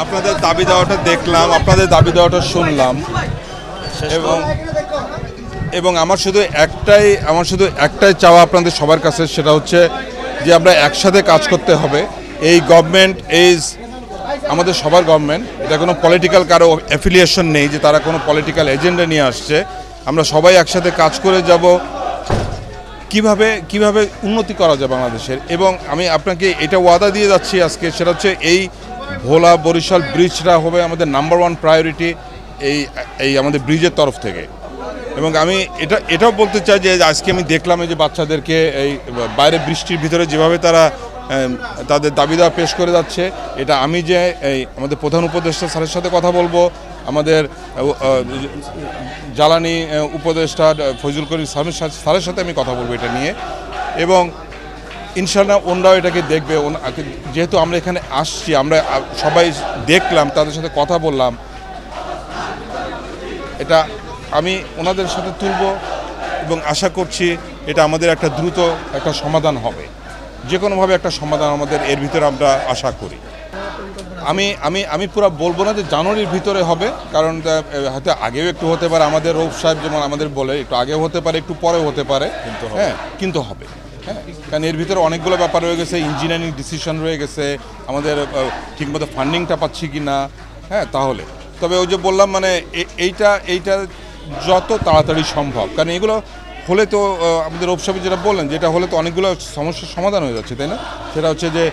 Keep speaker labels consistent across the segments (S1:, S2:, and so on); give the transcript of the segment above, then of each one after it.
S1: আপনাদের দাবি দেওয়াটা দেখলাম, আপনাদের দাবি দেওয়াটা শুনলাম, এবং আমার শুধু একটাই চাওয়া আপনাদের সবার কাছে, সেটা হচ্ছে যে আমরা একসাথে কাজ করতে হবে। এই গভর্নমেন্ট আমাদের সবার গভর্নমেন্ট, এটা কোনো পলিটিক্যাল কারো অ্যাফিলিয়েশন নেই যে তারা কোনো পলিটিক্যাল এজেন্ডা নিয়ে আসছে। আমরা সবাই একসাথে কাজ করে যাব কিভাবে উন্নতি করা যায় বাংলাদেশের। এবং আমি আপনাকে এটা ওয়াদা দিয়ে যাচ্ছি আজকে, সেটা হচ্ছে এই ভোলা বরিশাল ব্রিজটা হবে আমাদের নাম্বার 1 প্রায়োরিটি এই আমাদের ব্রিজের তরফ থেকে। এবং আমি এটাও বলতে চাই যে আজকে আমি দেখলাম এই যে বাচ্চাদেরকে এই বাইরে বৃষ্টির ভিতরে যেভাবে তারা তাদের দাবি দেওয়া পেশ করে যাচ্ছে, এটা আমি যে এই আমাদের প্রধান উপদেষ্টা স্যারের সাথে কথা বলবো, আমাদের জ্বালানি উপদেষ্টা ফজলুল করিম স্যারের সাথে আমি কথা বলবো এটা নিয়ে। এবং ইনশাআল্লাহ ওনারাও এটাকে দেখবে। যেহেতু আমরা এখানে আসছি, আমরা সবাই দেখলাম, তাদের সাথে কথা বললাম, এটা আমি ওনাদের সাথে তুলব এবং আশা করছি এটা আমাদের একটা দ্রুত একটা সমাধান হবে। যে কোনোভাবে একটা সমাধান আমাদের এর ভিতরে আমরা আশা করি। আমি পুরো বলবো না যে জানুয়ারির ভিতরে হবে, কারণ হয়তো আগেও একটু হতে পারে। আমাদের রৌফ সাহেব যেমন আমাদের বলে একটু আগেও হতে পারে, একটু পরেও হতে পারে, কিন্তু হবে। হ্যাঁ, কারণ এর ভিতরে অনেকগুলো ব্যাপার রয়ে গেছে, ইঞ্জিনিয়ারিং ডিসিশন রয়ে গেছে, আমাদের ঠিকমতো ফান্ডিংটা পাচ্ছি কি না। হ্যাঁ, তাহলে তবে ওই যে বললাম, মানে এইটা যত তাড়াতাড়ি সম্ভব, কারণ এগুলো হলে তো আমাদের রৌফ সাহেব যেটা বললেন, যেটা হলে তো অনেকগুলো সমস্যার সমাধান হয়ে যাচ্ছে, তাই না? সেটা হচ্ছে যে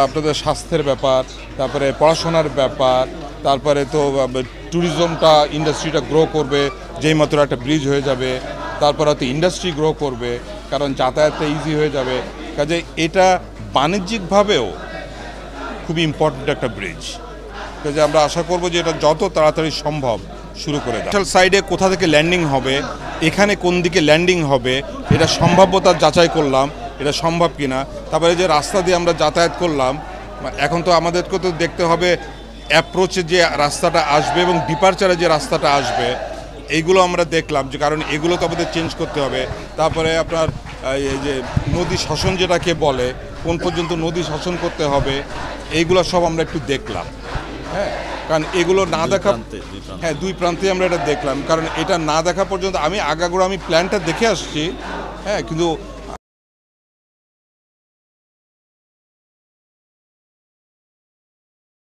S1: আপনাদের স্বাস্থ্যের ব্যাপার, তারপরে পড়াশোনার ব্যাপার, তারপরে তো ট্যুরিজমটা ইন্ডাস্ট্রিটা গ্রো করবে যেই মাত্র একটা ব্রিজ হয়ে যাবে, তারপরে হয়তো ইন্ডাস্ট্রি গ্রো করবে, কারণ যাতায়াতটা ইজি হয়ে যাবে। কাজে এটা বাণিজ্যিকভাবেও খুবই ইম্পর্ট্যান্ট একটা ব্রিজ। কাজে আমরা আশা করব যে এটা যত তাড়াতাড়ি সম্ভব শুরু করে দেয়। সাইডে কোথা থেকে ল্যান্ডিং হবে, এখানে কোন দিকে ল্যান্ডিং হবে, এটা সম্ভাব্যতা যাচাই করলাম, এটা সম্ভব কিনা। তারপরে যে রাস্তা দিয়ে আমরা যাতায়াত করলাম, এখন তো আমাদেরকে তো দেখতে হবে অ্যাপ্রোচে যে রাস্তাটা আসবে এবং ডিপারচারে যে রাস্তাটা আসবে, এইগুলো আমরা দেখলাম, যে কারণ এগুলো তো আমাদের চেঞ্জ করতে হবে। তারপরে আপনার এই যে নদী শাসন যেটাকে বলে, কোন পর্যন্ত নদী শাসন করতে হবে, এইগুলো সব আমরা একটু দেখলাম। হ্যাঁ, কারণ এগুলো না দেখা, হ্যাঁ, দুই প্রান্তে আমরা এটা দেখলাম, কারণ এটা না দেখা পর্যন্ত আমি আগাগোড়া প্ল্যানটা দেখে আসছি। হ্যাঁ, কিন্তু